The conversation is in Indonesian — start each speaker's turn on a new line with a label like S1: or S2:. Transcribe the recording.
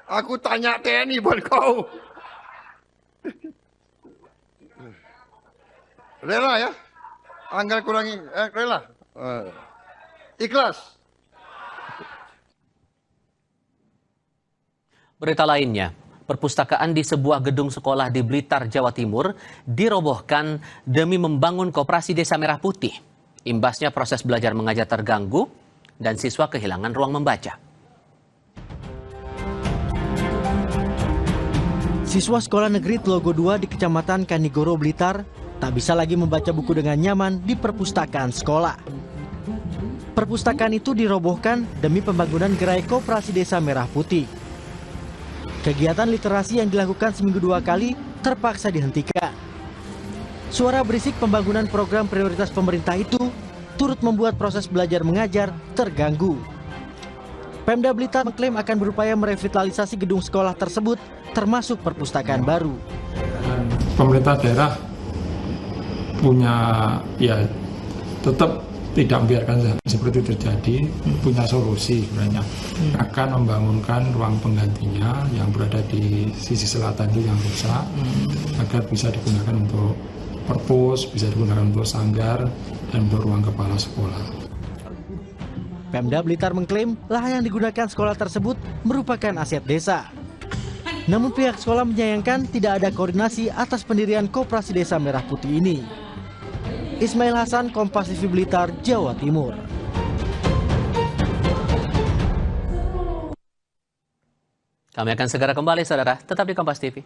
S1: Aku tanya TNI buat kau. Rela ya? Anggar kurangi, rela. Ikhlas.
S2: Berita lainnya, perpustakaan di sebuah gedung sekolah di Blitar, Jawa Timur dirobohkan demi membangun koperasi Desa Merah Putih. Imbasnya proses belajar mengajar terganggu dan siswa kehilangan ruang membaca.
S3: Siswa sekolah negeri Tlogo 2 di Kecamatan Kanigoro, Blitar tak bisa lagi membaca buku dengan nyaman di perpustakaan sekolah. Perpustakaan itu dirobohkan demi pembangunan gerai koperasi Desa Merah Putih. Kegiatan literasi yang dilakukan seminggu 2 kali terpaksa dihentikan. Suara berisik pembangunan program prioritas pemerintah itu turut membuat proses belajar mengajar terganggu. Pemda Blitar mengklaim akan berupaya merevitalisasi gedung sekolah tersebut, termasuk perpustakaan baru.
S4: Pemerintah daerah punya, ya tetap tidak membiarkan seperti itu terjadi, punya solusi sebenarnya. Akan membangunkan ruang penggantinya yang berada di sisi selatan itu yang rusak, agar bisa digunakan untuk perpus, bisa digunakan untuk sanggar, dan untuk ruang kepala sekolah.
S3: Pemda Blitar mengklaim lahan yang digunakan sekolah tersebut merupakan aset desa. Namun pihak sekolah menyayangkan tidak ada koordinasi atas pendirian koperasi Desa Merah Putih ini. Ismail Hasan, Kompas TV Blitar, Jawa Timur.
S2: Kami akan segera kembali, saudara. Tetap di Kompas TV.